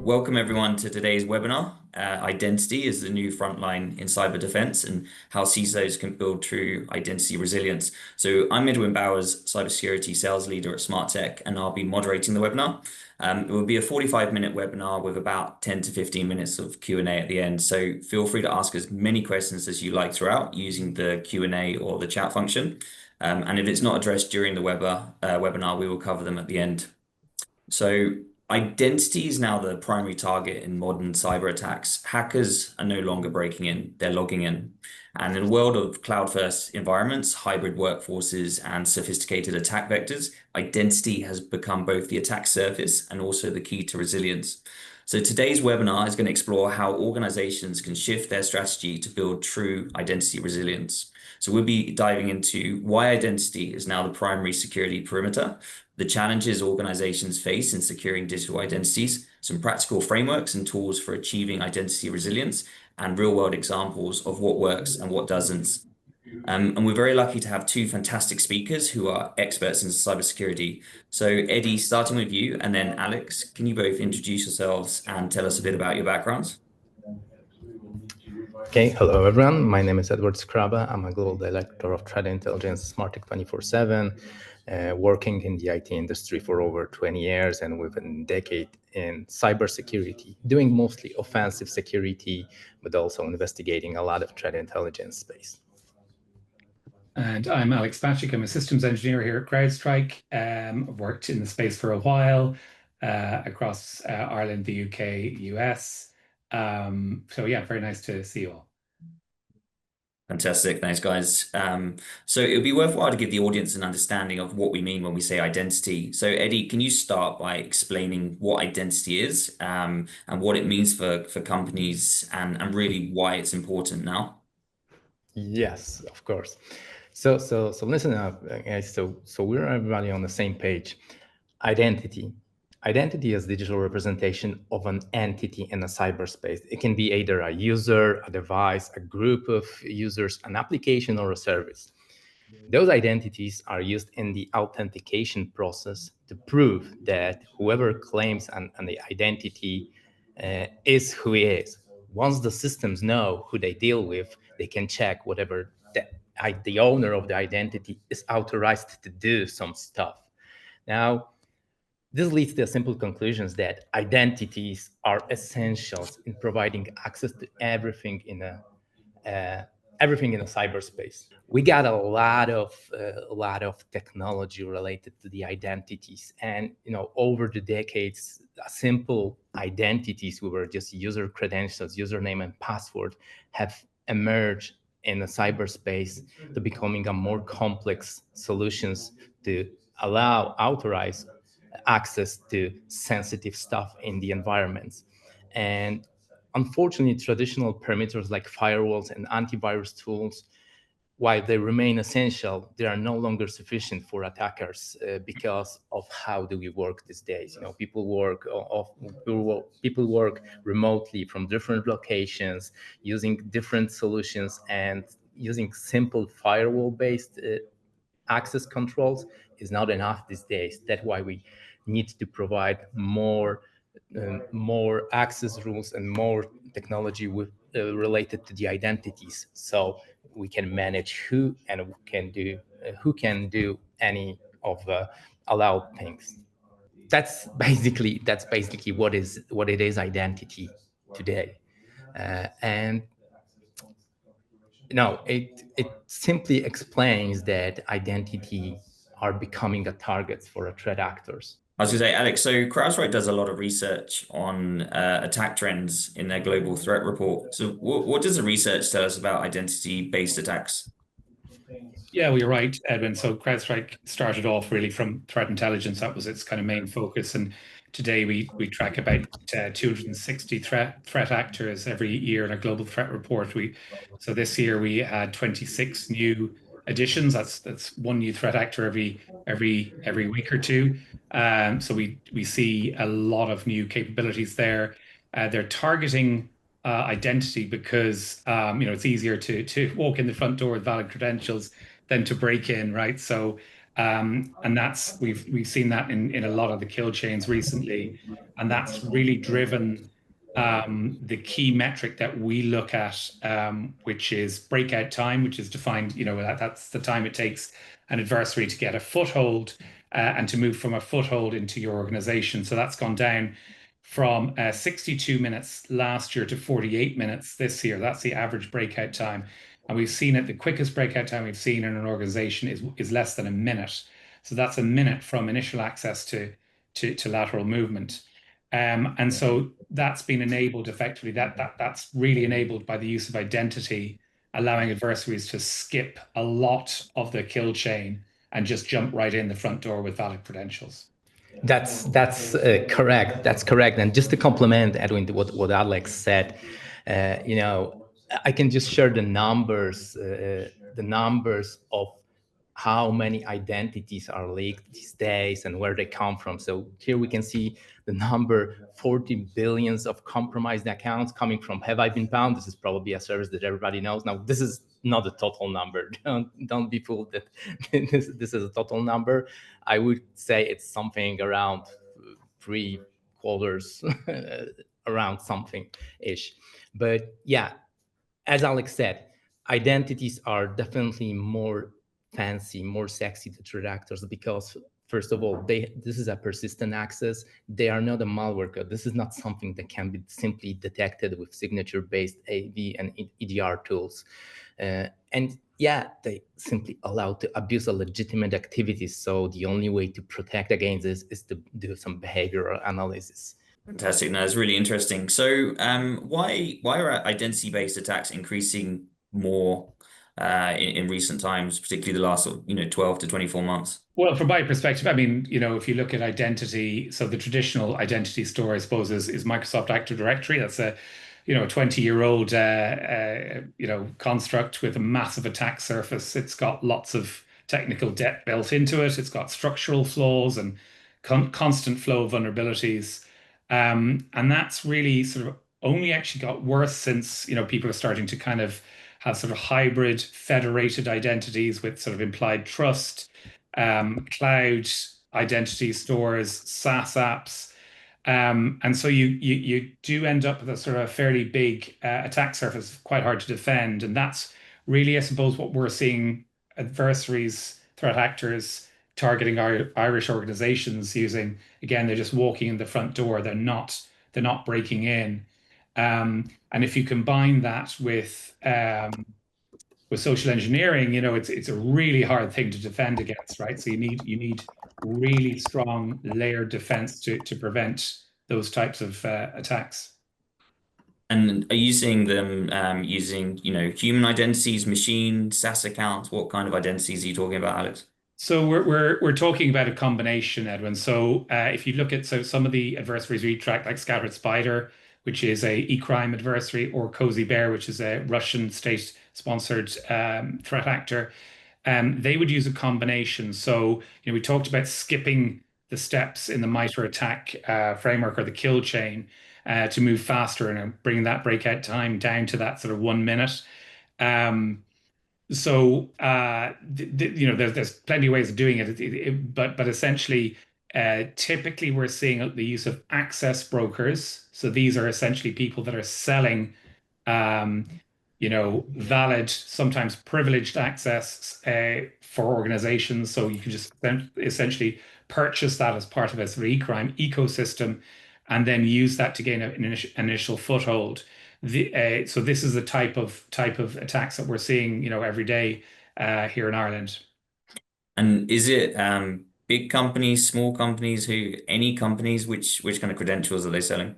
Welcome everyone to today's webinar. Identity is the new frontline in cyber defense and how CISOs can build true identity resilience. So I'm Edwin Bowers, cybersecurity sales leader at SmartTech, and I'll be moderating the webinar. It will be a 45-minute webinar with about 10 to 15 minutes of Q&A at the end. So feel free to ask as many questions as you like throughout using the Q&A or the chat function. And if it's not addressed during the webinar, we will cover them at the end. So identity is now the primary target in modern cyber attacks. Hackers are no longer breaking in, they're logging in. And in a world of cloud-first environments, hybrid workforces, and sophisticated attack vectors, identity has become both the attack surface and also the key to resilience. So today's webinar is going to explore how organizations can shift their strategy to build true identity resilience. So we'll be diving into why identity is now the primary security perimeter, the challenges organizations face in securing digital identities, some practical frameworks and tools for achieving identity resilience, and real-world examples of what works and what doesn't. And we're very lucky to have two fantastic speakers who are experts in cybersecurity. So Eddie, starting with you, and then Alex, can you both introduce yourselves and tell us a bit about your backgrounds? Okay, hello everyone. My name is Edward Skraba. I'm a global director of threat intelligence, SmartTech 24/7, working in the IT industry for over 20 years and with a decade in cybersecurity, doing mostly offensive security, but also investigating a lot of threat intelligence space. And I'm Alex Bacik. I'm a systems engineer here at CrowdStrike. I've worked in the space for a while across Ireland, the UK, US. So yeah, very nice to see you all. Fantastic. Thanks, guys. So it would be worthwhile to give the audience an understanding of what we mean when we say identity. So Eddie, can you start by explaining what identity is and what it means for companies and really why it's important now? Yes, of course. So listen up, guys. So we're everybody on the same page. Identity. Identity is digital representation of an entity in a cyberspace. It can be either a user, a device, a group of users, an application, or a service. Those identities are used in the authentication process to prove that whoever claims an identity is who he is. Once the systems know who they deal with, they can check whatever the owner of the identity is authorized to do some stuff. Now, this leads to simple conclusions that identities are essentials in providing access to everything in a cyberspace. We got a lot of technology related to the identities, and over the decades, simple identities, we were just user credentials, username and password, have emerged in the cyberspace to becoming a more complex solutions to authorize access to sensitive stuff in the environments. And unfortunately, traditional perimeters like firewalls and antivirus tools, while they remain essential, they are no longer sufficient for attackers because of how do we work these days. People work remotely from different locations, using different solutions, and using simple firewall-based access controls is not enough these days. That's why we need to provide more access rules and more technology related to the identities, so we can manage who can do any of the allowed things. That's basically what it is identity today, and it simply explains that identity are becoming a target for threat actors. I was going to say, Alex, so CrowdStrike does a lot of research on attack trends in their global threat report. So what does the research tell us about identity-based attacks? Yeah, well, you're right, Edwin. So CrowdStrike started off really from threat intelligence. That was its kind of main focus. And today we track about 260 threat actors every year in a global threat report. So this year we had 26 new additions. That's one new threat actor every week or two. So we see a lot of new capabilities there. They're targeting identity because it's easier to walk in the front door with valid credentials than to break in, right? So And that's we've seen that in a lot of the kill chains recently, and that's really driven the key metric that we look at, which is breakout time, which is defined, that's the time it takes an adversary to get a foothold and to move from a foothold into your organization. So that's gone down from 62 minutes last year to 48 minutes this year. That's the average breakout time. And we've seen it, the quickest breakout time we've seen in an organization is less than a minute. So that's a minute from initial access to lateral movement. And so that's been enabled effectively. That's really enabled by the use of identity, allowing adversaries to skip a lot of the kill chain and just jump right in the front door with valid credentials. That's correct. That's correct. And just to complement Edwin, what Alex said, I can just share the numbers of how many identities are leaked these days and where they come from. So here we can see the number 40 billions of compromised accounts coming from Have I Been Found? This is probably a service that everybody knows. Now, this is not the total number. Don't be fooled that this is a total number. I would say it's something around 3/4 around something-ish. But yeah, as Alex said, identities are definitely more fancy, more sexy to threat actors because, first of all, this is a persistent access. They are not a malware code. This is not something that can be simply detected with signature-based AV and EDR tools. And yeah, they simply allow to abuse a legitimate activities. So the only way to protect against this is to do some behavioral analysis. Fantastic. No, that's really interesting. So, why are identity-based attacks increasing more in recent times, particularly the last 12 to 24 months? Well, from my perspective, I mean, if you look at identity, so the traditional identity store, I suppose, is Microsoft Active Directory. That's a 20-year-old construct with a massive attack surface. It's got lots of technical debt built into it. It's got structural flaws and constant flow of vulnerabilities. And that's really sort of only actually got worse since, people are starting to kind of have sort of hybrid federated identities with sort of implied trust, cloud identity stores, SaaS apps. And so you do end up with a sort of fairly big attack surface, quite hard to defend. And that's really, I suppose, what we're seeing adversaries, threat actors targeting our Irish organizations using. Again, they're just walking in the front door. They're not breaking in. And if you combine that with social engineering, it's a really hard thing to defend against, right? So you need really strong layered defense to prevent those types of attacks. And are you seeing them using, human identities, machine, SaaS accounts? What kind of identities are you talking about, Alex? So we're talking about a combination, Edwin. So if you look at some of the adversaries we track, like Scattered Spider, which is a e-crime adversary, or Cozy Bear, which is a Russian state-sponsored threat actor, they would use a combination. So we talked about skipping the steps in the MITRE attack framework or the kill chain to move faster and bring that breakout time down to that sort of 1 minute. So there's plenty of ways of doing it, but essentially, typically we're seeing the use of access brokers. So these are essentially people that are selling, valid, sometimes privileged access for organizations. So you can just essentially purchase that as part of a sort of e-crime ecosystem, and then use that to gain an initial foothold. So this is the type of attacks that we're seeing, every day here in Ireland. And is it big companies, small companies, any companies? Which kind of credentials are they selling?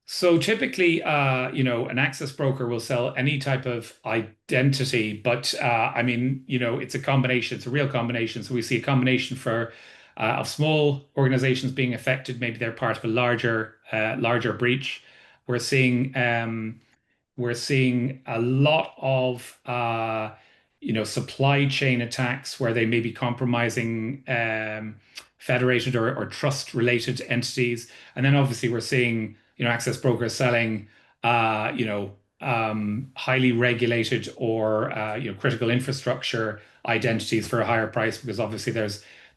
So typically, an access broker will sell any type of identity, but I mean, it's a combination. It's a real combination. So we see a combination of small organizations being affected. Maybe they're part of a larger breach. We're seeing a lot of supply chain attacks where they may be compromising federated or trust related entities, and then obviously we're seeing access brokers selling highly regulated or critical infrastructure identities for a higher price because obviously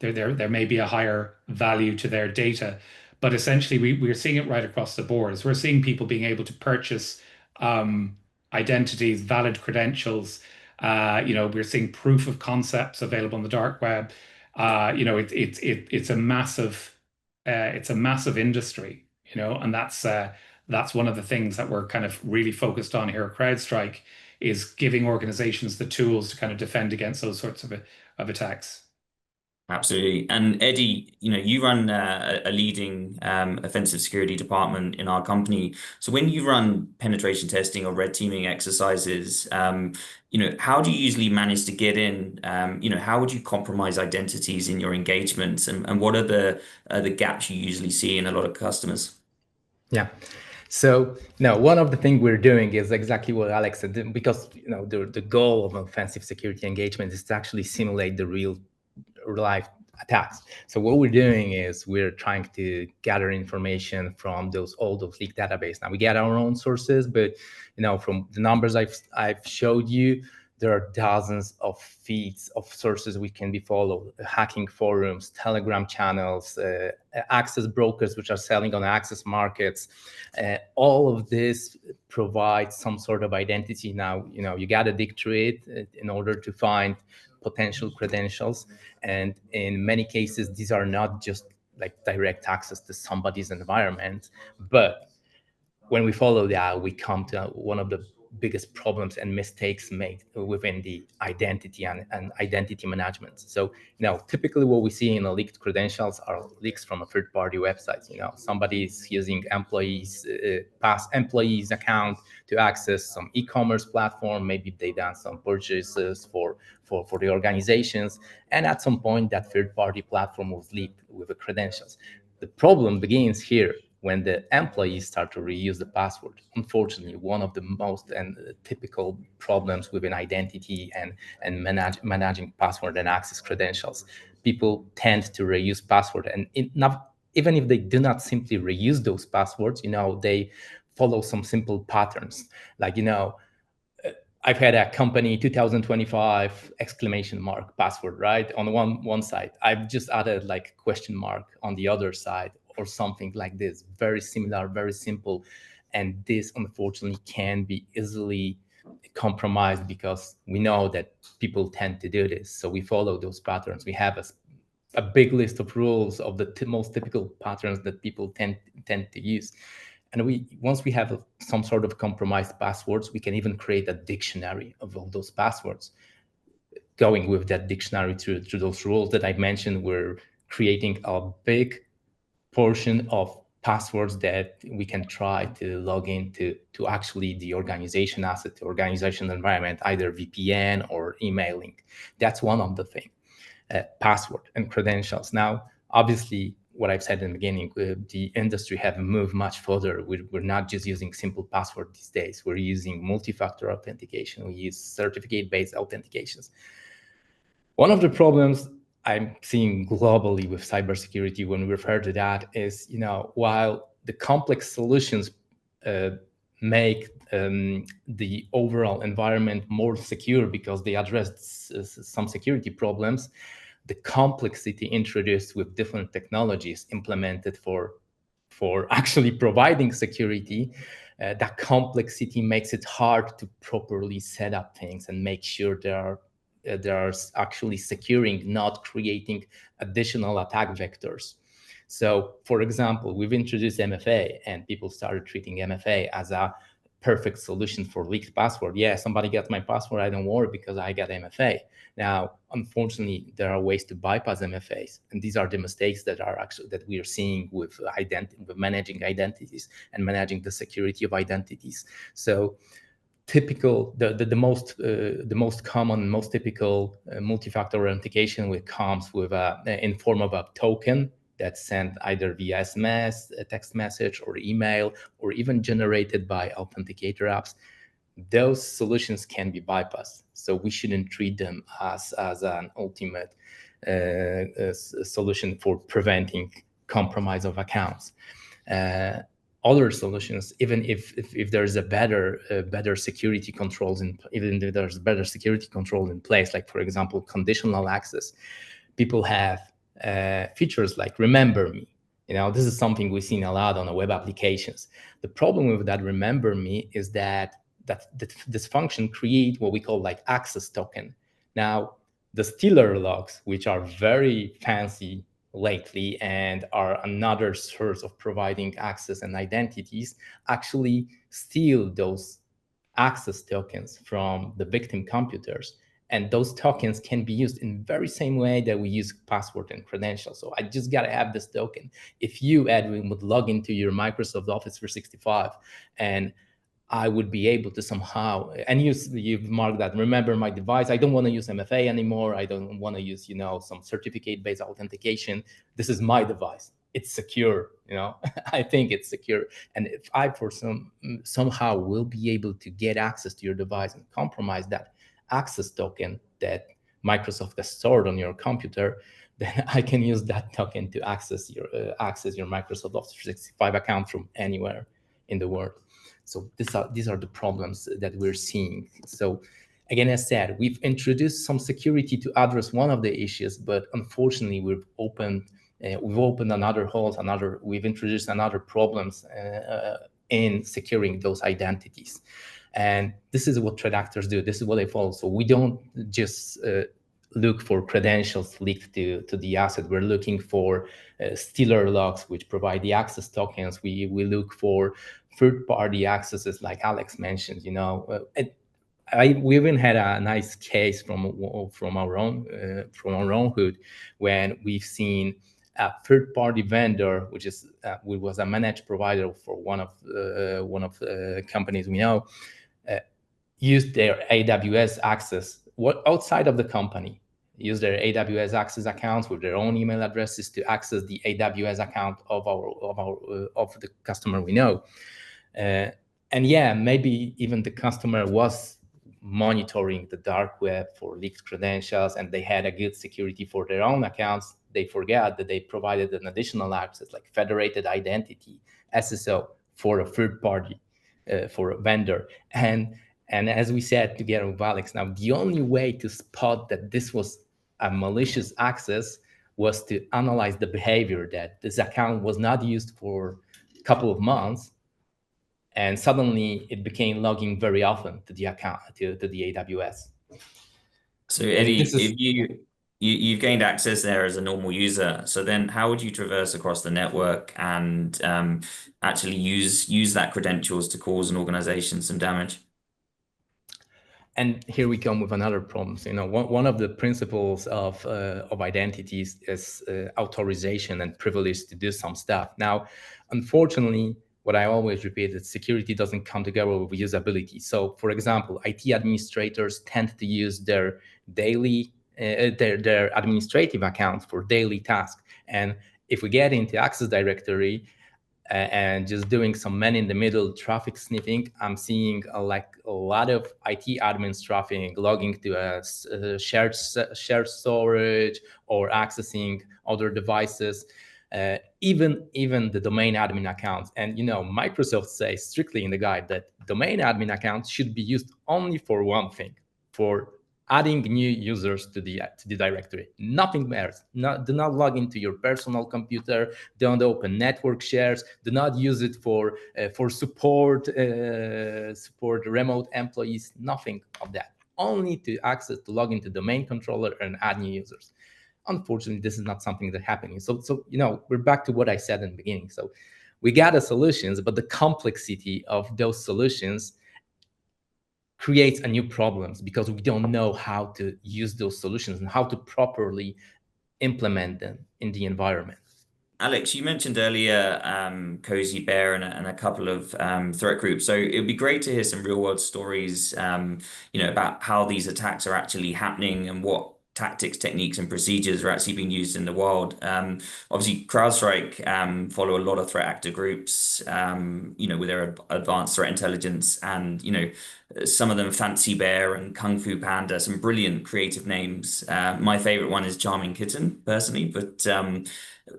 there may be a higher value to their data. But essentially, we're seeing it right across the board. So we're seeing people being able to purchase identities, valid credentials. We're seeing proof of concepts available on the dark web. It's a massive industry, and that's one of the things that we're kind of really focused on here at CrowdStrike is giving organizations the tools to kind of defend against those sorts of attacks. Absolutely. And Eddie, you run a leading offensive security department in our company. So when you run penetration testing or red teaming exercises, how do you usually manage to get in? How would you compromise identities in your engagements, and what are the gaps you usually see in a lot of customers? Yeah. So now one of the things we're doing is exactly what Alex said, because the goal of offensive security engagement is to actually simulate the real life attacks. So what we're doing is we're trying to gather information from all those leaked database. Now we get our own sources, but from the numbers I've showed you, there are dozens of feeds of sources we can be followed: hacking forums, Telegram channels, access brokers which are selling on access markets. All of this provides some sort of identity. Now you got to dig through it in order to find potential credentials, and in many cases these are not just like direct access to somebody's environment, but when we follow that, we come to one of the biggest problems and mistakes made within the identity and identity management. So, typically what we see in the leaked credentials are leaks from a third-party website. Somebody is using past employees' account to access some e-commerce platform. Maybe they done some purchases for the organizations, and at some point that third-party platform was leaked with the credentials. The problem begins here when the employees start to reuse the password. Unfortunately, one of the most typical problems within identity and managing password and access credentials, people tend to reuse password, and even if they do not simply reuse those passwords, they follow some simple patterns. Like, I've had a company 2025 exclamation mark password, right? On one side, I've just added like question mark on the other side, or something like this, very similar, very simple. And this unfortunately can be easily compromised because we know that people tend to do this. So we follow those patterns. We have a big list of rules of the most typical patterns that people tend to use. And once we have some sort of compromised passwords, we can even create a dictionary of all those passwords. Going with that dictionary through those rules that I mentioned, we're creating a big portion of passwords that we can try to log into to actually the organization asset, the organization environment, either VPN or emailing. That's one of the things. Password and credentials. Now, obviously, what I've said in the beginning, the industry have moved much further. We're not just using simple password these days. We're using multi-factor authentication. We use certificate-based authentications. One of the problems I'm seeing globally with cybersecurity when we refer to that is, while the complex solutions make the overall environment more secure because they address some security problems, the complexity introduced with different technologies implemented for actually providing security, that complexity makes it hard to properly set up things and make sure they are actually securing, not creating additional attack vectors. So, for example, we've introduced MFA, and people started treating MFA as a perfect solution for leaked password. Yeah, somebody got my password, I don't worry because I got MFA. Now, unfortunately, there are ways to bypass MFAs, and these are the mistakes that we are seeing with managing identities and managing the security of identities. So, the most common, most typical multi-factor authentication comes with in form of a token that's sent either via SMS, a text message, or email, or even generated by authenticator apps. Those solutions can be bypassed, so we shouldn't treat them as an ultimate solution for preventing compromise of accounts. other solutions, even if there's a better security controls even if there's better security control in place, like for example conditional access, people have features like remember me. This is something we've seen a lot on the web applications. The problem with that remember me is that this function create what we call like access token. Now the stealer logs, which are very fancy lately and are another source of providing access and identities, actually steal those access tokens from the victim computers. And those tokens can be used in very same way that we use password and credentials. So I just got to have this token. If you, Edwin, would log into your Microsoft Office 365 and I would be able to somehow, and you've marked that, remember my device, I don't want to use MFA anymore. I don't want to use, some certificate-based authentication. This is my device. It's secure, I think it's secure. And if I, somehow will be able to get access to your device and compromise that access token that Microsoft has stored on your computer, then I can use that token to access your Microsoft Office 365 account from anywhere in the world. So these are the problems that we're seeing. So again, as said, we've introduced some security to address one of the issues, but unfortunately, we've opened another holes, we've introduced another problems in securing those identities. And this is what threat actors do. This is what they follow. So we don't just look for credentials linked to the asset. We're looking for stealer logs, which provide the access tokens. We look for third-party accesses, like Alex mentioned. We even had a nice case from our own hood when we've seen a third-party vendor, which was a managed provider for one of the companies we know, used their AWS access outside of the company, use their AWS access accounts with their own email addresses to access the AWS account of the customer we know. And yeah, maybe even the customer was monitoring the dark web for leaked credentials and they had a good security for their own accounts. They forgot that they provided an additional access like federated identity, SSO, for a third party, for a vendor. And as we said together with Alex, now the only way to spot that this was a malicious access was to analyze the behavior, that this account was not used for a couple of months, and suddenly it became logging very often to the account, to the AWS. So Eddie, if you've gained access there as a normal user, so then how would you traverse across the network and actually use that credentials to cause an organization some damage? And here we come with another problem. So, one of the principles of identities is authorization and privilege to do some stuff. Now, unfortunately, what I always repeat is security doesn't come together with usability. So, for example, IT administrators tend to use their daily their administrative accounts for daily tasks. And if we get into Access Directory and just doing some man-in-the-middle traffic sniffing, I'm seeing a lot of IT admins traffic, logging to a shared storage or accessing other devices, even the domain admin accounts. And Microsoft says strictly in the guide that domain admin accounts should be used only for one thing, for adding new users to the directory. Nothing else. Do not log into your personal computer. Don't open network shares. Do not use it for support remote employees. Nothing of that. Only to log into domain controller and add new users. Unfortunately, this is not something that's happening. So we're back to what I said in the beginning. So we got the solutions, but the complexity of those solutions creates a new problems because we don't know how to use those solutions and how to properly implement them in the environment. Alex, you mentioned earlier Cozy Bear and a couple of threat groups. So it would be great to hear some real world stories, about how these attacks are actually happening and what tactics, techniques, and procedures are actually being used in the wild. Obviously, CrowdStrike follow a lot of threat actor groups, with their advanced threat intelligence, and some of them Fancy Bear and Kung Fu Panda, some brilliant creative names. My favorite one is Charming Kitten, personally, but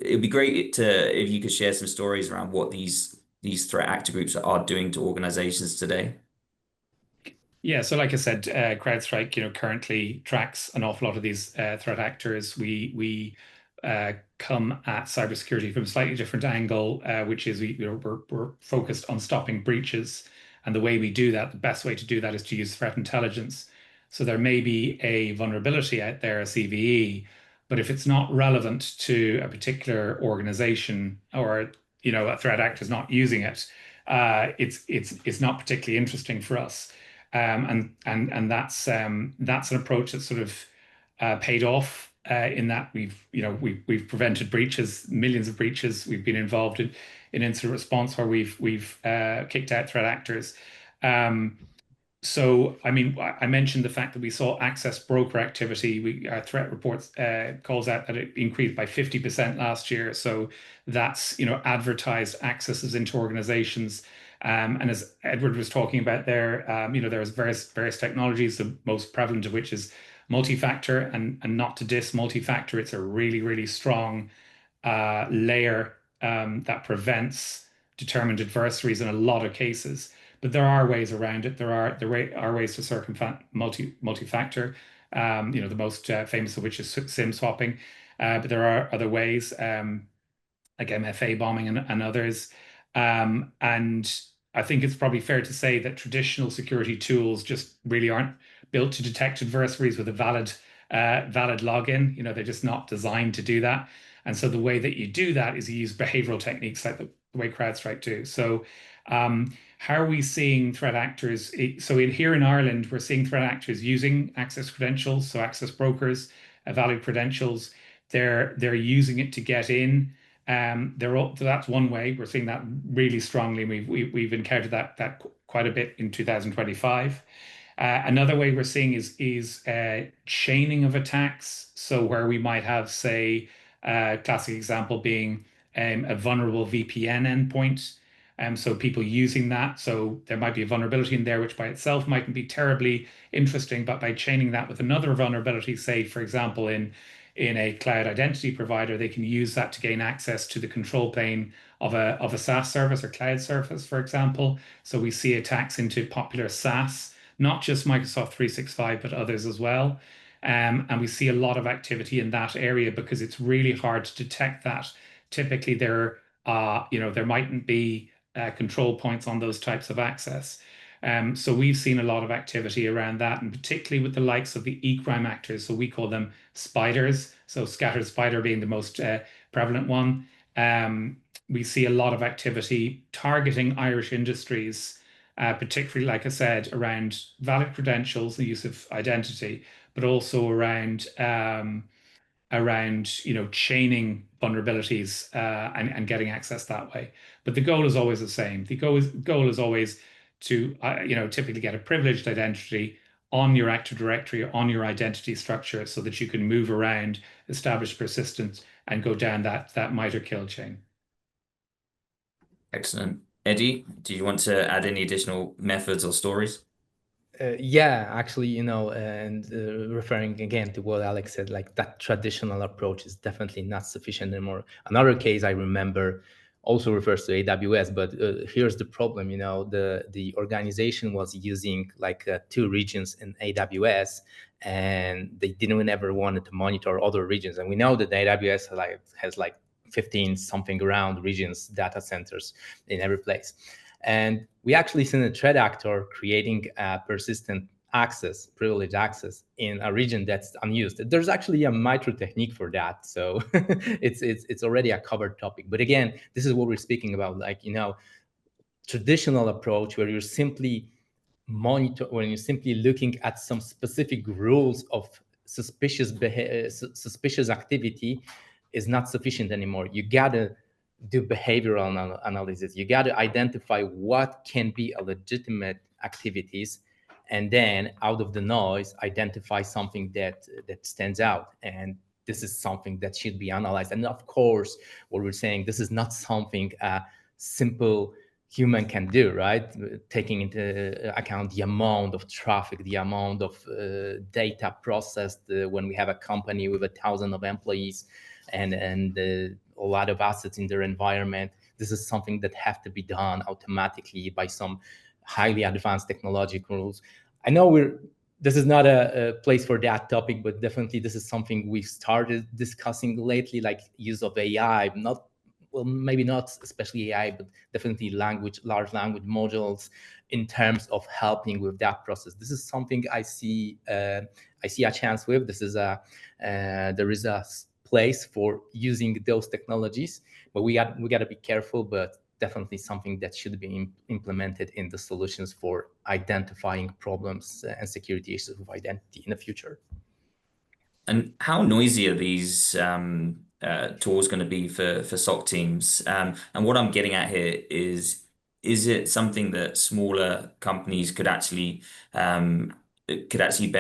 it'd be great if you could share some stories around what these these threat actor groups are doing to organizations today? Yeah, so like I said, CrowdStrike, currently tracks an awful lot of these threat actors. We come at cybersecurity from a slightly different angle, which is we're focused on stopping breaches, and the way we do that, the best way to do that is to use threat intelligence. So there may be a vulnerability out there, a CVE, but if it's not relevant to a particular organization, or a threat actor is not using it, it's not particularly interesting for us. And that's an approach that's sort of paid off in that we've prevented breaches, millions of breaches. We've been involved in incident response where we've kicked out threat actors. So, I mean, I mentioned the fact that we saw access broker activity. Our threat reports calls out that it increased by 50% last year. So that's, advertised accesses into organizations. And as Edward was talking about there, there's various technologies, the most prevalent of which is multi-factor, and not to diss multi-factor. It's a really, really strong layer that prevents determined adversaries in a lot of cases. But there are ways around it. There are ways to circumvent multi-factor. The most famous of which is SIM swapping. But there are other ways, like MFA bombing and others. And I think it's probably fair to say that traditional security tools just really aren't built to detect adversaries with a valid login. They're just not designed to do that. And so the way that you do that is you use behavioral techniques like the way CrowdStrike do. So how are we seeing threat actors? So here in Ireland, we're seeing threat actors using access credentials, so access brokers, valid credentials. They're using it to get in. So that's one way. We're seeing that really strongly. We've encountered that quite a bit in 2025. Another way we're seeing is chaining of attacks. So where we might have, say, classic example being a vulnerable VPN endpoint. So people using that. So there might be a vulnerability in there, which by itself mightn't be terribly interesting, but by chaining that with another vulnerability, say, for example, in a cloud identity provider, they can use that to gain access to the control plane of a SaaS service or cloud service, for example. So we see attacks into popular SaaS, not just Microsoft 365, but others as well. And we see a lot of activity in that area because it's really hard to detect that. Typically, there mightn't be control points on those types of access. So we've seen a lot of activity around that, and particularly with the likes of the e-crime actors. So we call them spiders. So scattered spider being the most prevalent one. We see a lot of activity targeting Irish industries, particularly, like I said, around valid credentials, the use of identity, but also around chaining vulnerabilities and getting access that way. But the goal is always the same. The goal is always to typically get a privileged identity on your Active Directory, on your identity structure, so that you can move around, establish persistence, and go down that MITRE kill chain. Excellent. Eddie, do you want to add any additional methods or stories? Yeah, actually, and referring again to what Alex said, like that traditional approach is definitely not sufficient anymore. Another case I remember also refers to AWS, but here's the problem. The organization was using like 2 regions in AWS, and they didn't ever wanted to monitor other regions. And we know that AWS has like 15 something around regions, data centers in every place. And we actually seen a threat actor creating a persistent access, privileged access in a region that's unused. There's actually a MITRE technique for that. So it's already a covered topic. But again, this is what we're speaking about, like, traditional approach where you're simply when you're simply looking at some specific rules of suspicious activity is not sufficient anymore. You gotta do behavioral analysis. You got to identify what can be a legitimate activities, and then out of the noise, identify something that stands out. And this is something that should be analyzed. And of course, what we're saying, this is not something a simple human can do, right? Taking into account the amount of traffic, the amount of data processed when we have a company with 1,000 of employees and a lot of assets in their environment. this is something that have to be done automatically by some highly advanced technological rules. I know this is not a place for that topic, but definitely this is something we've started discussing lately, like use of AI, well, maybe not especially AI, but definitely large language modules in terms of helping with that process. This is something I see a chance with. There is a place for using those technologies, but we got to be careful, but definitely something that should be implemented in the solutions for identifying problems and security issues with identity in the future. And how noisy are these tools going to be for SOC teams? And what I'm getting at here is it something that smaller companies could actually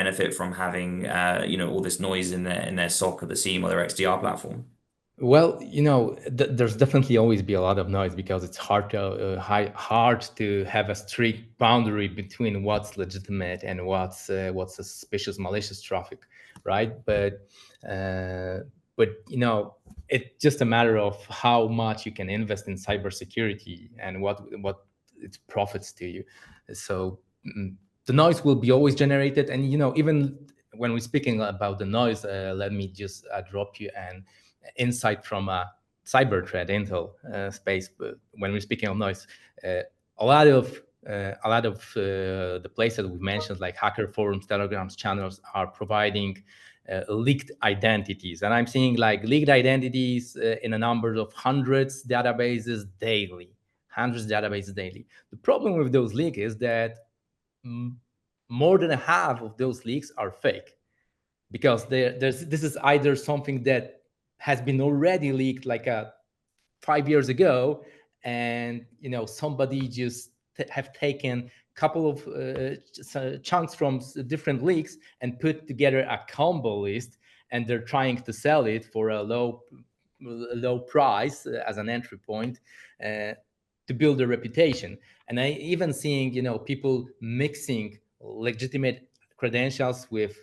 benefit from having all this noise in their SOC or the SIEM or their XDR platform? Well, there's definitely always be a lot of noise because it's hard to have a strict boundary between what's legitimate and what's suspicious, malicious traffic, right? But it's just a matter of how much you can invest in cybersecurity and what it profits to you. So the noise will be always generated, and even when we're speaking about the noise, let me just drop you an insight from a cyber threat intel space. But when we're speaking of noise, a lot of the places we mentioned, like hacker forums, telegrams, channels, are providing leaked identities, and I'm seeing like leaked identities in a number of hundreds databases daily. The problem with those leaks is that more than half of those leaks are fake, because this is either something that has been already leaked like 5 years ago, and somebody just have taken a couple of chunks from different leaks and put together a combo list, and they're trying to sell it for a low price as an entry point to build a reputation. And I even seeing people mixing legitimate credentials with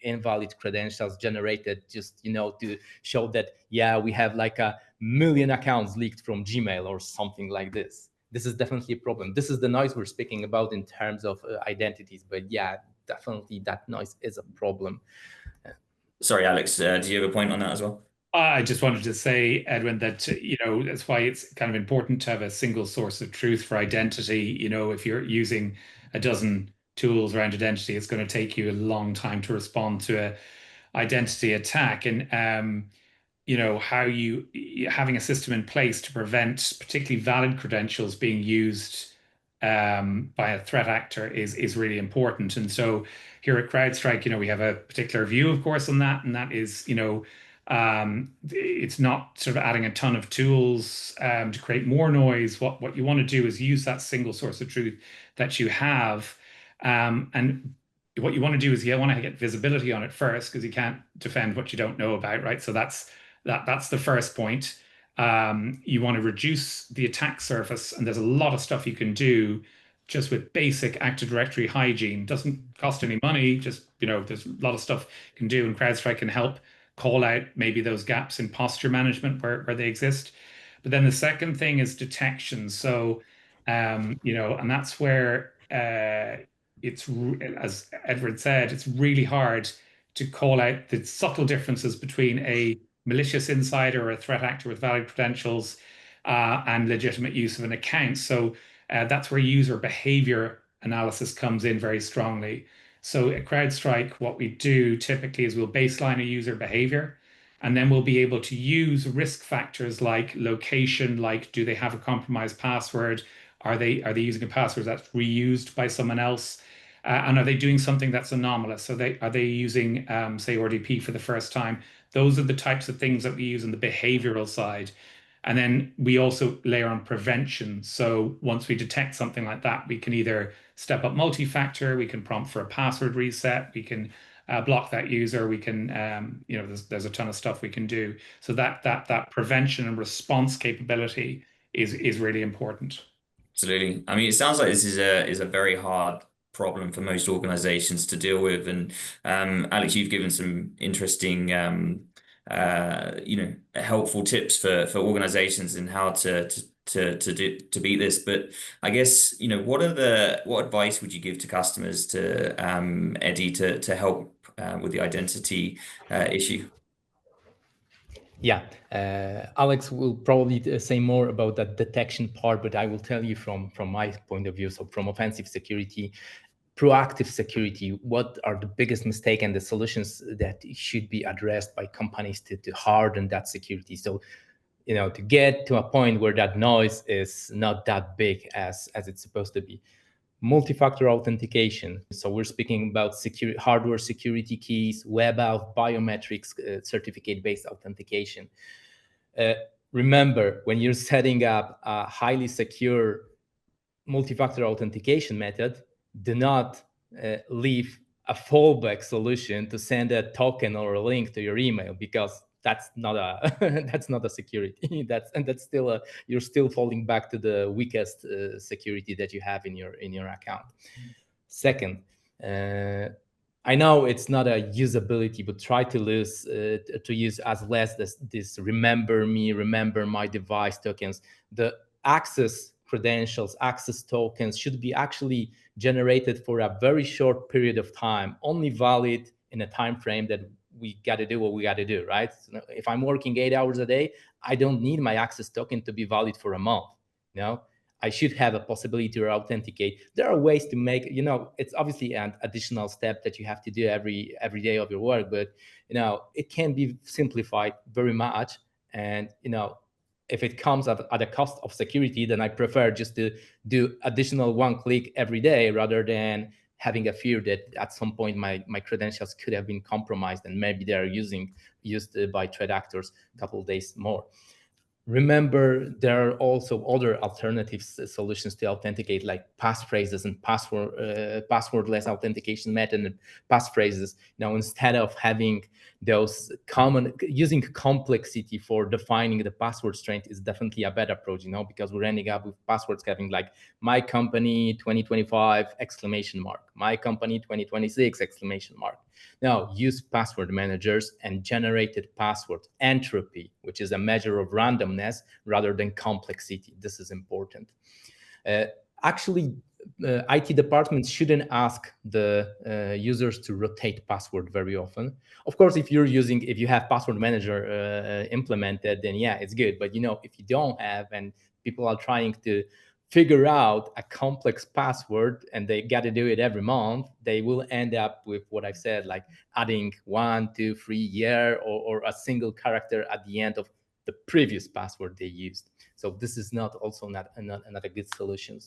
invalid credentials generated just to show that we have like 1,000,000 accounts leaked from Gmail or something like this. This is definitely a problem. This is the noise we're speaking about in terms of identities, but definitely that noise is a problem. Sorry, Alex, do you have a point on that as well? I just wanted to say, Edwin, that that's why it's kind of important to have a single source of truth for identity. If you're using a dozen tools around identity, it's going to take you a long time to respond to a identity attack. And how you having a system in place to prevent particularly valid credentials being used by a threat actor is really important. And so here at CrowdStrike, we have a particular view, of course, on that, and that is, it's not sort of adding a ton of tools to create more noise. What you want to do is use that single source of truth that you have, and what you want to do is you want to get visibility on it first, because you can't defend what you don't know about, right? So that's the first point. You want to reduce the attack surface, and there's a lot of stuff you can do just with basic Active Directory hygiene. Doesn't cost any money, just there's a lot of stuff you can do, and CrowdStrike can help call out maybe those gaps in posture management where they exist. But then the second thing is detection. So and that's where it's, as Edward said, it's really hard to call out the subtle differences between a malicious insider or a threat actor with valid credentials and legitimate use of an account. So that's where user behavior analysis comes in very strongly. So at CrowdStrike, what we do typically is we'll baseline a user behavior, and then we'll be able to use risk factors like location, like do they have a compromised password? Are they using a password that's reused by someone else? And are they doing something that's anomalous? So are they using, say, RDP for the first time? Those are the types of things that we use on the behavioral side. And then we also layer on prevention. So once we detect something like that, we can either step up multi-factor, we can prompt for a password reset, we can block that user, we can, there's a ton of stuff we can do. So that prevention and response capability is really important. Absolutely. I mean, it sounds like this is a very hard problem for most organizations to deal with. And Alex, you've given some interesting helpful tips for organizations and how to beat this. But I guess, what advice would you give to customers to Eddie to help with the identity issue? Yeah, Alex will probably say more about that detection part, but I will tell you from my point of view. So from offensive security, proactive security, what are the biggest mistake and the solutions that should be addressed by companies to harden that security? So, to get to a point where that noise is not that big as it's supposed to be. Multi-factor authentication. So we're speaking about hardware security keys, web app, biometrics, certificate-based authentication. Remember, when you're setting up a highly secure multi-factor authentication method, do not leave a fallback solution to send a token or a link to your email, because that's not a that's not a security. That's still you're still falling back to the weakest security that you have in your account. Second, I know it's not a usability, but try to use as less this remember me, remember my device tokens. The access credentials, access tokens should be actually generated for a very short period of time, only valid in a time frame that we got to do what we got to do, right? So if I'm working 8 hours a day, I don't need my access token to be valid for a month. I should have a possibility to authenticate. There are ways to make, it's obviously an additional step that you have to do every day of your work, but it can be simplified very much. And if it comes at a cost of security, then I prefer just to do additional one click every day rather than having a fear that at some point my credentials could have been compromised and maybe they are used by threat actors a couple of days more. Remember, there are also other alternative solutions to authenticate, like passphrases and passwordless authentication method and passphrases. Instead of having those using complexity for defining the password strength is definitely a better approach, because we're ending up with passwords having like my company 2025 exclamation mark, my company 2026 exclamation mark. Now, use password managers and generated password entropy, which is a measure of randomness rather than complexity. This is important. Actually, IT departments shouldn't ask the users to rotate password very often. Of course, if you have password manager implemented, then yeah, it's good. But if you don't have, and people are trying to figure out a complex password and they got to do it every month, they will end up with what I've said, like adding 1, 2, 3 year or a single character at the end of the previous password they used. So this is not a good solution.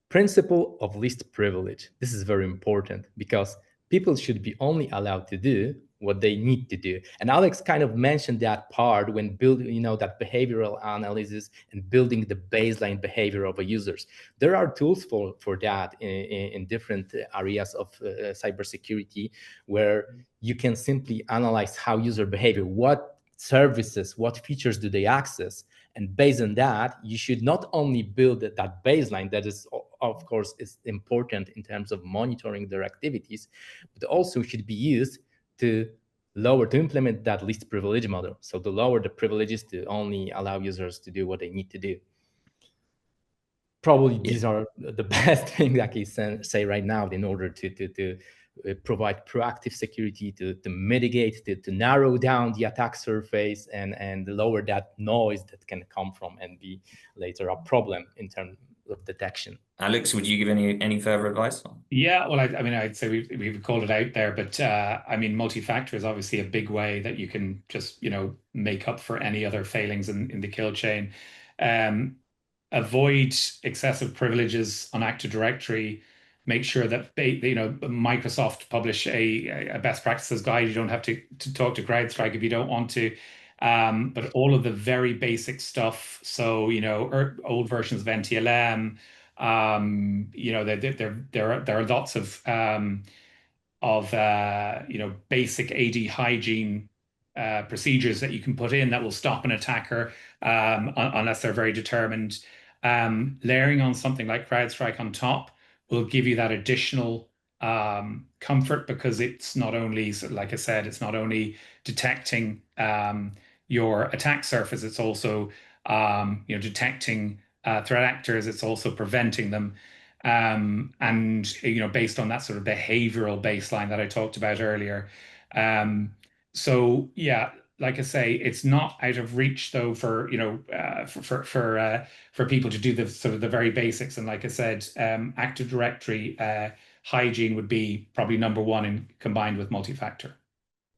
Principle of least privilege. This is very important because people should be only allowed to do what they need to do. And Alex kind of mentioned that part when building, that behavioral analysis and building the baseline behavior of a users. There are tools for that in different areas of cybersecurity, where you can simply analyze how user behavior, what services, what features do they access. And based on that, you should not only build that baseline that is, of course, is important in terms of monitoring their activities, but also should be used to implement that least privilege model. So to lower the privileges to only allow users to do what they need to do. Probably these are the best things I can say right now in order to provide proactive security, to mitigate, to narrow down the attack surface and lower that noise that can come from and be later a problem in terms of detection. Alex, would you give any further advice? Yeah, well, I'd say we've called it out there, but multi-factor is obviously a big way that you can just make up for any other failings in the kill chain. Avoid excessive privileges on Active Directory. Make sure that Microsoft publish a best practices guide. You don't have to talk to CrowdStrike if you don't want to. But all of the very basic stuff. So old versions of NTLM. There are lots of basic AD hygiene procedures that you can put in that will stop an attacker unless they're very determined. Layering on something like CrowdStrike on top will give you that additional comfort, because it's not only, like I said, it's not only detecting your attack surface, it's also detecting threat actors, it's also preventing them. And based on that sort of behavioral baseline that I talked about earlier. So yeah, like I say, it's not out of reach though for people to do the sort of the very basics. And like I said, Active Directory hygiene would be probably number one in combined with multi-factor.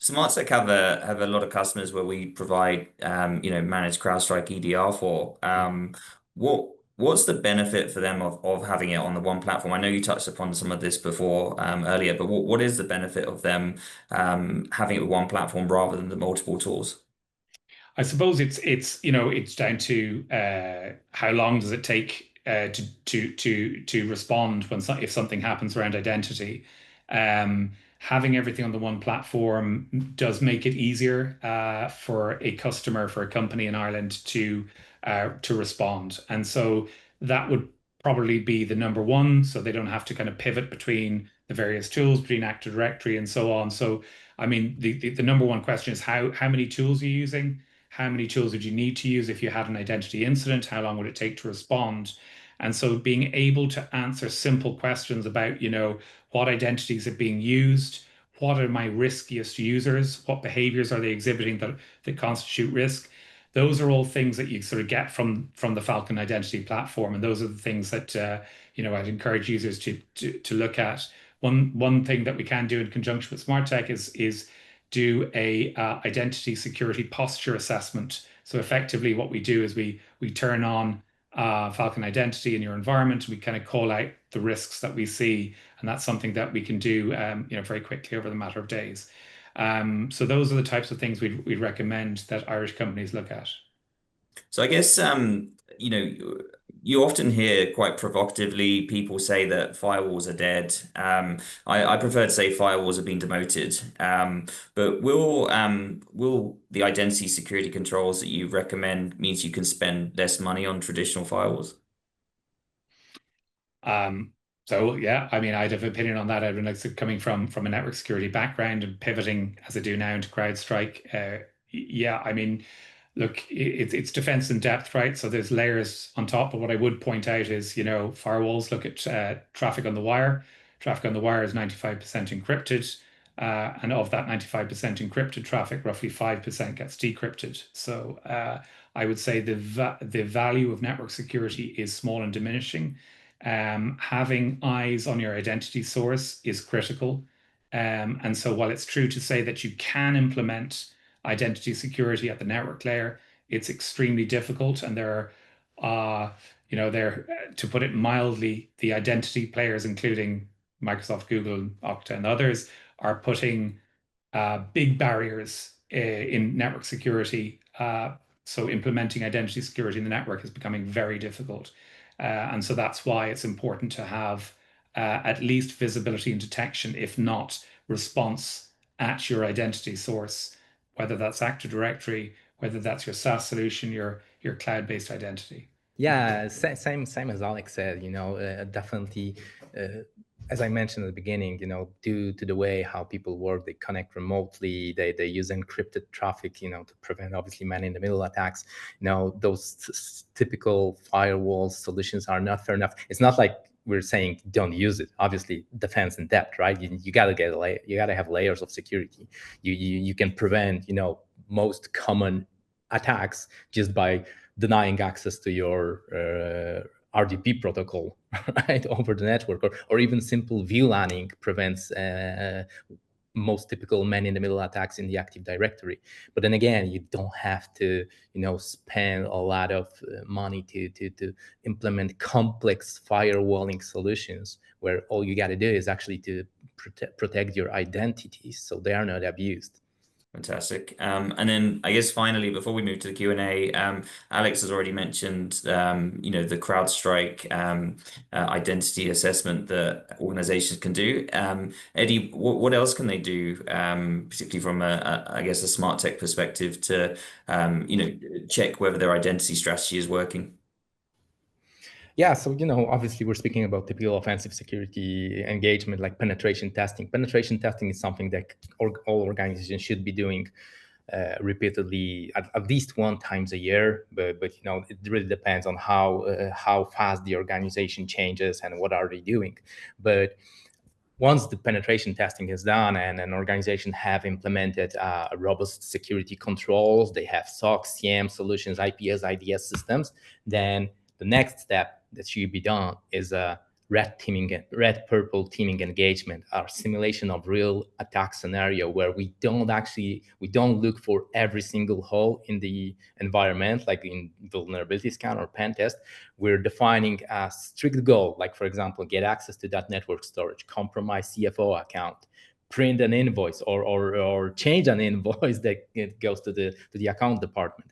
SmartSec have a lot of customers where we provide managed CrowdStrike EDR for. What's the benefit for them of having it on the one platform? I know you touched upon some of this before earlier, but what is the benefit of them having it with one platform rather than the multiple tools? I suppose it's down to how long does it take to respond if something happens around identity. Having everything on the one platform does make it easier for a customer, for a company in Ireland to respond, and so that would probably be the number one. So they don't have to kind of pivot between the various tools, between Active Directory and so on. So I mean, the number one question is how many tools are you using? How many tools would you need to use if you had an identity incident? How long would it take to respond? And so being able to answer simple questions about, what identities are being used, what are my riskiest users, what behaviors are they exhibiting that constitute risk? Those are all things that you sort of get from the Falcon Identity platform, and those are the things that I'd encourage users to look at. One thing that we can do in conjunction with SmartTech is do a identity security posture assessment. So effectively, what we do is we turn on Falcon Identity in your environment. We kind of call out the risks that we see, and that's something that we can do, very quickly over the matter of days. So those are the types of things we'd recommend that Irish companies look at. So I guess you often hear quite provocatively people say that firewalls are dead. I prefer to say firewalls have been demoted. But will the identity security controls that you recommend means you can spend less money on traditional firewalls? So yeah, I mean, I'd have an opinion on that. I've been like coming from a network security background and pivoting as I do now into CrowdStrike. Yeah, I mean, look, it's defense in depth, right? So there's layers on top. But what I would point out is, firewalls look at traffic on the wire. Traffic on the wire is 95% encrypted. And of that 95% encrypted traffic, roughly 5% gets decrypted. So I would say the value of network security is small and diminishing. Having eyes on your identity source is critical. And so while it's true to say that you can implement identity security at the network layer, it's extremely difficult. And to put it mildly, the identity players, including Microsoft, Google, Okta, and others, are putting big barriers in network security. So implementing identity security in the network is becoming very difficult. And so that's why it's important to have at least visibility and detection, if not response at your identity source, whether that's Active Directory, whether that's your SaaS solution, your cloud-based identity. Yeah, same as Alex said, definitely, as I mentioned at the beginning, due to the way how people work, they connect remotely, they use encrypted traffic, to prevent obviously man-in-the-middle attacks. Those typical firewall solutions are not fair enough. It's not like we're saying don't use it. Obviously, defense in depth, right? You gotta you gotta have layers of security. You can prevent, most common attacks just by denying access to your RDP protocol, right, over the network, or even simple VLANing prevents most typical man-in-the-middle attacks in the Active Directory. But then again, you don't have to, spend a lot of money to implement complex firewalling solutions, where all you got to do is actually to protect your identities so they are not abused. Fantastic. And then I guess finally, before we move to the Q&A, Alex has already mentioned, the CrowdStrike identity assessment that organizations can do. Eddie, what else can they do, particularly from I guess, a smart tech perspective to, check whether their identity strategy is working? Yeah, so obviously we're speaking about typical offensive security engagement like penetration testing. Penetration testing is something that all organizations should be doing repeatedly at least one times a year, but it really depends on how fast the organization changes and what are they doing. But once the penetration testing is done and an organization have implemented robust security controls, they have SOC, CM solutions, IPS, IDS systems, then the next step that should be done is a red purple teaming engagement, our simulation of real attack scenario where we don't look for every single hole in the environment like in vulnerability scan or pen test. We're defining a strict goal, like for example, get access to that network storage, compromise CFO account, print an invoice or change an invoice that it goes to the account department.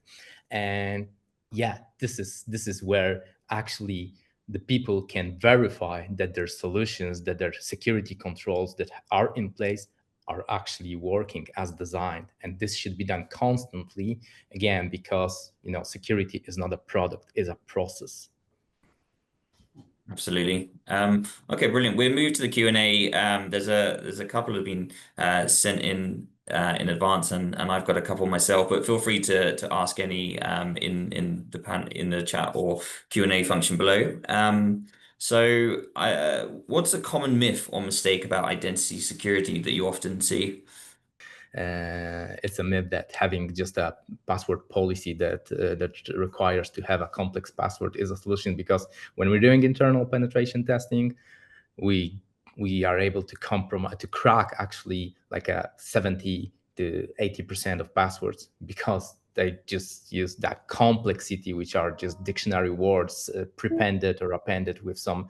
And yeah, this is where actually the people can verify that their solutions, that their security controls that are in place are actually working as designed. And this should be done constantly, again, because security is not a product, it's a process. Absolutely. Okay, brilliant. We'll move to the Q&A. There's a couple have been sent in advance, and I've got a couple myself. But feel free to ask any in the chat or Q&A function below. What's a common myth or mistake about identity security that you often see? It's a myth that having just a password policy that requires to have a complex password is a solution, because when we're doing internal penetration testing, we are able to crack actually like a 70 to 80% of passwords, because they just use that complexity, which are just dictionary words prepended or appended with some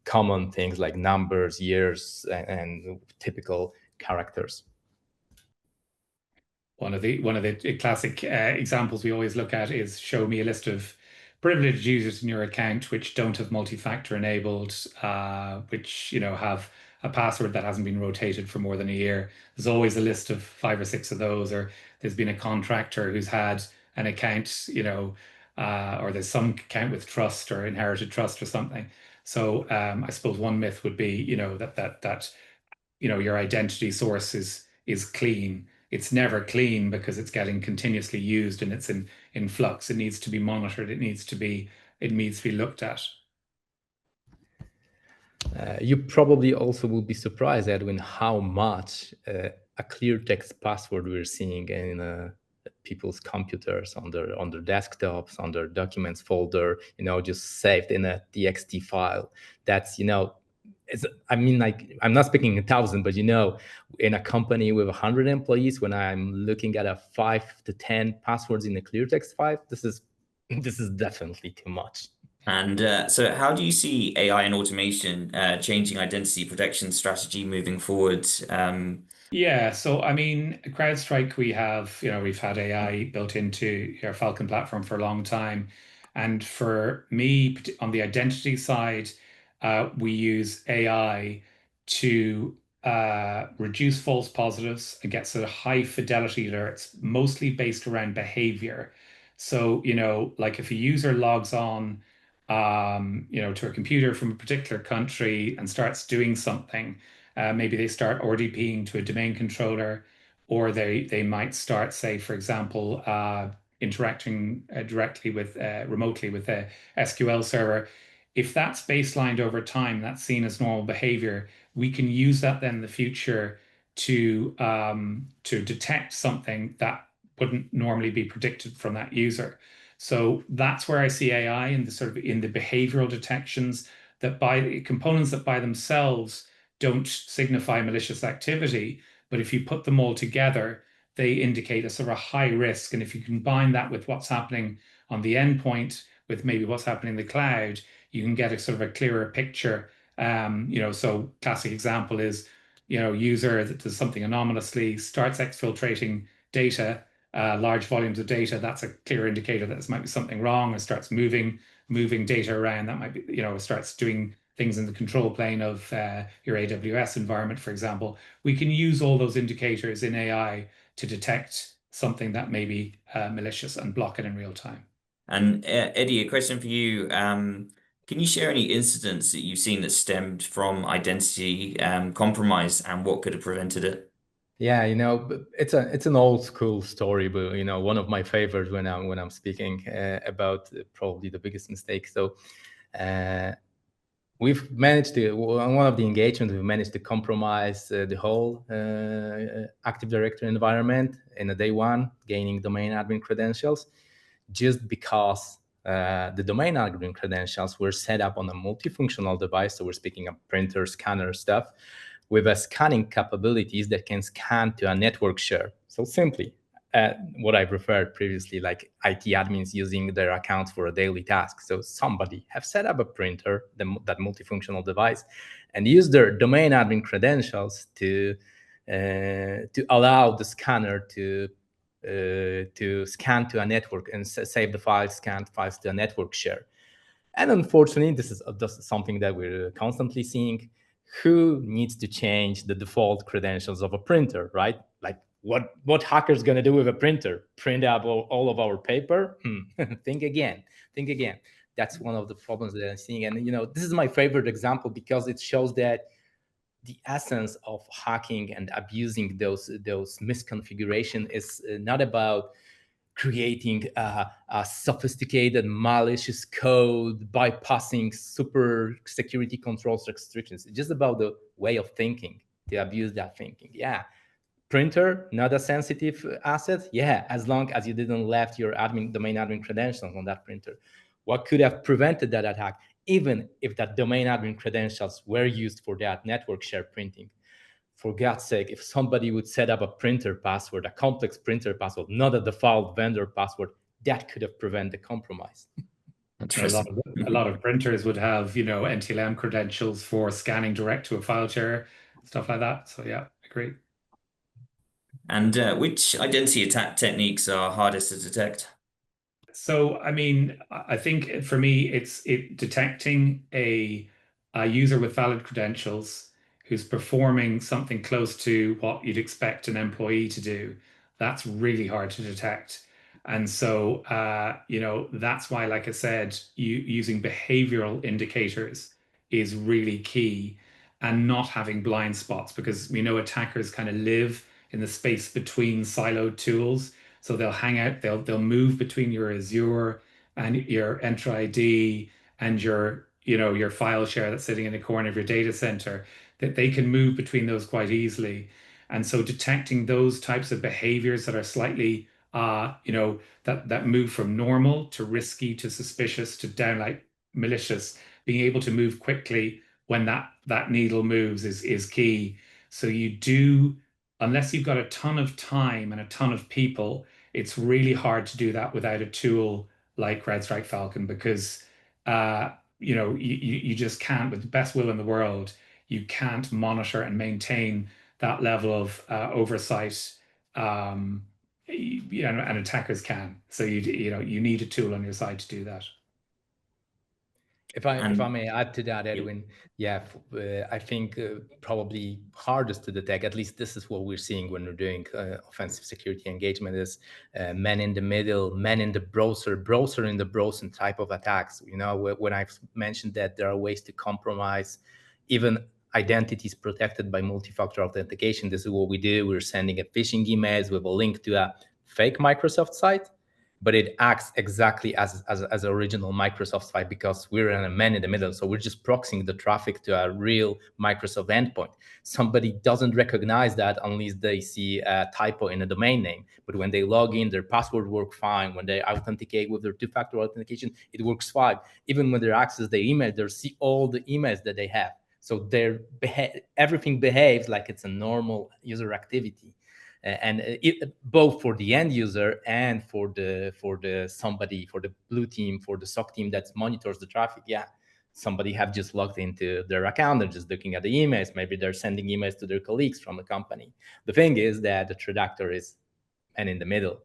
common things like numbers, years, and typical characters. One of the classic examples we always look at is show me a list of privileged users in your account which don't have multi-factor enabled, which have a password that hasn't been rotated for more than a year. There's always a list of 5 or 6 of those, or there's been a contractor who's had an account, or there's some account with trust or inherited trust or something. So I suppose one myth would be, that your identity source is clean. It's never clean because it's getting continuously used and it's in flux. It needs to be monitored. It needs to be looked at. You probably also will be surprised, Edwin, how much a clear text password we're seeing in people's computers, on their desktops, on their documents folder, just saved in a txt file. That's I'm not speaking 1,000, but in a company with 100 employees, when I'm looking at a 5 to 10 passwords in a clear text file, this is definitely too much. And so how do you see AI and automation changing identity protection strategy moving forward? Yeah, so I mean, CrowdStrike, we've had AI built into our Falcon platform for a long time. And for me, on the identity side, we use AI to reduce false positives and get sort of high fidelity alerts, mostly based around behavior. So, like if a user logs on, to a computer from a particular country and starts doing something, maybe they start RDPing to a domain controller, or they might start, say, for example, interacting directly with remotely with a SQL server. If that's baselined over time, that's seen as normal behavior. We can use that then in the future to detect something that wouldn't normally be predicted from that user. So that's where I see AI in the sort of in the behavioral detections, that by components that by themselves don't signify malicious activity, but if you put them all together, they indicate a sort of a high risk. And if you combine that with what's happening on the endpoint, with maybe what's happening in the cloud, you can get a sort of a clearer picture. So classic example is, user that does something anomalously, starts exfiltrating data, large volumes of data. That's a clear indicator that this might be something wrong, or starts moving data around. That might be, starts doing things in the control plane of your AWS environment, for example. We can use all those indicators in AI to detect something that may be malicious and block it in real time. And Eddie, a question for you. Can you share any incidents that you've seen that stemmed from identity compromise and what could have prevented it? Yeah, it's an old school story, but one of my favorites when I'm speaking about probably the biggest mistake. So we've managed to, on one of the engagements, we've managed to compromise the whole Active Directory environment in a day one, gaining domain admin credentials, just because the domain admin credentials were set up on a multifunctional device. So we're speaking of printer, scanner stuff, with a scanning capabilities that can scan to a network share. So simply, what I've referred previously, like IT admins using their accounts for a daily task. So somebody have set up a printer, that multifunctional device, and use their domain admin credentials to allow the scanner to scan to a network and save the files, scanned files to a network share. And unfortunately, this is something that we're constantly seeing. Who needs to change the default credentials of a printer, right? Like what hacker's going to do with a printer? Print out all of our paper? Think again. That's one of the problems that I'm seeing. And this is my favorite example because it shows that the essence of hacking and abusing those misconfiguration is not about creating a sophisticated malicious code, bypassing super security controls restrictions. It's just about the way of thinking, to abuse that thinking. Yeah, printer, not a sensitive asset. Yeah, as long as you didn't left your domain admin credentials on that printer. What could have prevented that attack, even if that domain admin credentials were used for that network share printing? For God's sake, if somebody would set up a printer password, a complex printer password, not a default vendor password, that could have prevented the compromise. A lot Interesting. of a lot of printers would have, NTLM credentials for scanning direct to a file share, stuff like that. So yeah, agree. And which identity attack techniques are hardest to detect? So, I mean, I think for me, it's detecting a user with valid credentials who's performing something close to what you'd expect an employee to do. That's really hard to detect. And so, that's why, like I said, using behavioral indicators is really key, and not having blind spots, because we know attackers kind of live in the space between siloed tools. So they'll hang out, they'll move between your Azure and your Entra ID and your file share that's sitting in the corner of your data center, that they can move between those quite easily. And so detecting those types of behaviors that are slightly that move from normal to risky to suspicious to downright malicious, being able to move quickly when that needle moves is key. So you do, unless you've got a ton of time and a ton of people, it's really hard to do that without a tool like CrowdStrike Falcon, because you just can't, with the best will in the world, you can't monitor and maintain that level of oversight. And attackers can. So you need a tool on your side to do that. If I And may add to that, yeah, Edwin, yeah, I think probably hardest to detect, at least this is what we're seeing when we're doing offensive security engagement, is man in the middle, man in the browser in the browser type of attacks. When I've mentioned that there are ways to compromise even identities protected by multi-factor authentication, this is what we do. We're sending a phishing emails with a link to a fake Microsoft site, but it acts exactly as original Microsoft site, because we're in a man in the middle. So we're just proxying the traffic to a real Microsoft endpoint. Somebody doesn't recognize that unless they see a typo in a domain name. But when they log in, their password works fine. When they authenticate with their two-factor authentication, it works fine. Even when they access their email, they see all the emails that they have. So everything behaves like it's a normal user activity. And both for the end user and for the blue team, for the SOC team that monitors the traffic. Yeah, somebody have just logged into their account and just looking at the emails. Maybe they're sending emails to their colleagues from the company. The thing is that the threat actor is man in the middle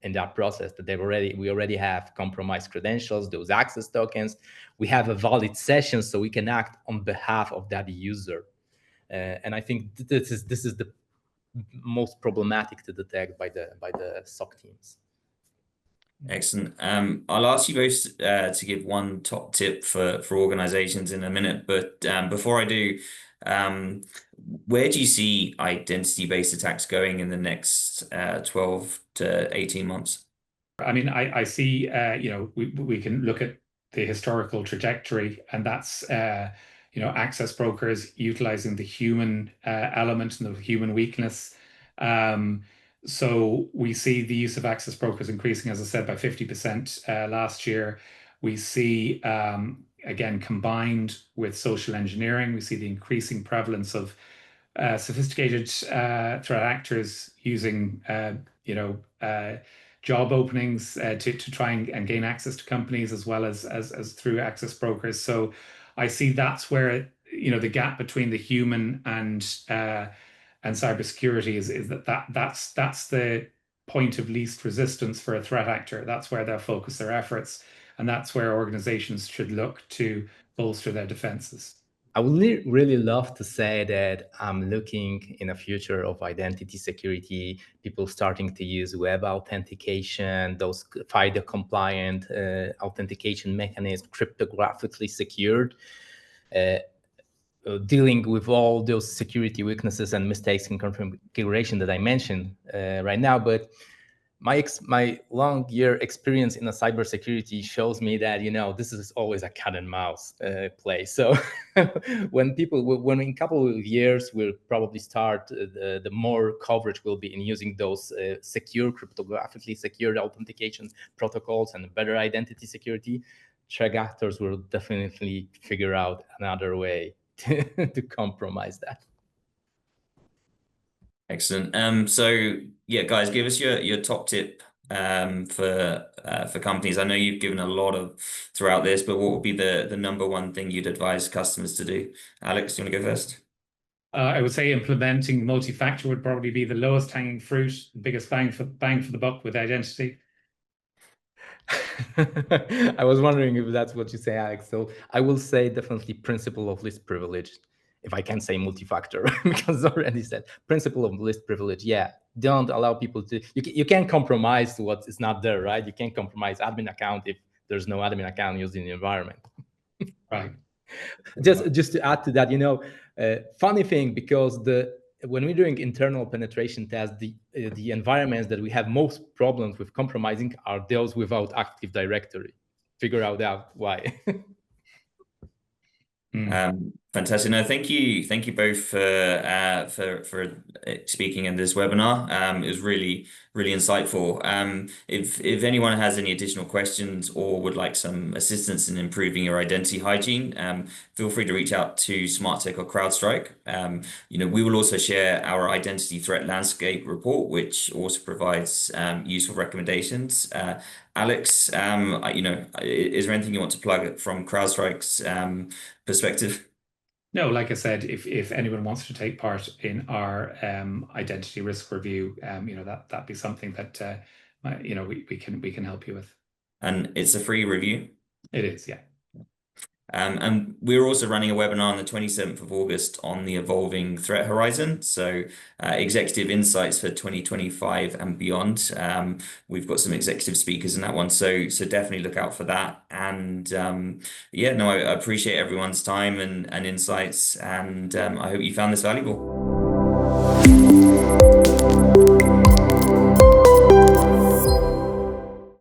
in that process, that we already have compromised credentials, those access tokens. We have a valid session, so we can act on behalf of that user. And I think this is the most problematic to detect by the SOC teams. Excellent. I'll ask you both to give one top tip for organizations in a minute, but before I do, um, where do you see identity-based attacks going in the next 12 to 18 months? I mean, I see, we can look at the historical trajectory, and that's, access brokers utilizing the human element and the human weakness. So we see the use of access brokers increasing, as I said, by 50% last year. We see, again, combined with social engineering, we see the increasing prevalence of sophisticated threat actors using, job openings to try and gain access to companies as well as through access brokers. So I see that's where the gap between the human and cybersecurity is that's the point of least resistance for a threat actor. That's where they'll focus their efforts, and that's where organizations should look to bolster their defenses. I would really love to say that I'm looking in a future of identity security, people starting to use web authentication, those FIDO compliant authentication mechanisms, cryptographically secured, dealing with all those security weaknesses and mistakes in configuration that I mentioned right now. But my long year experience in the cybersecurity shows me that this is always a cat and mouse play. So when in a couple of years we'll probably start, the more coverage will be in using those secure, cryptographically secured authentication protocols and better identity security, threat actors will definitely figure out another way to compromise that. Excellent. So yeah, guys, give us your top tip for companies. I know you've given a lot of throughout this, but what would be the number one thing you'd advise customers to do? Alex, do you want to go first? I would say implementing multi-factor would probably be the lowest hanging fruit, biggest bang for the buck with identity. I was wondering if that's what you say, Alex. So I will say definitely principle of least privilege, if I can say multi-factor, because I already said principle of least privilege. Yeah, don't allow people to, you can't compromise what is not there, right? You can't compromise admin account if there's no admin account used in the environment. Right. Just to add to that, funny thing, because when we're doing internal penetration tests, the environments that we have most problems with compromising are those without Active Directory. Figure out why. Fantastic. No, thank you both for speaking in this webinar. It was really insightful. If anyone has any additional questions or would like some assistance in improving your identity hygiene, feel free to reach out to SmartTech or CrowdStrike. We will also share our identity threat landscape report, which also provides useful recommendations. Alex, is there anything you want to plug from CrowdStrike's perspective? No, like I said, if anyone wants to take part in our identity risk review, that'd be something that we can help you with. And it's a free review. It is, yeah. And we're also running a webinar on the 27th of August on the evolving threat horizon. So executive insights for 2025 and beyond. We've got some executive speakers in that one. So definitely look out for that. And I appreciate everyone's time and insights. And I hope you found this valuable.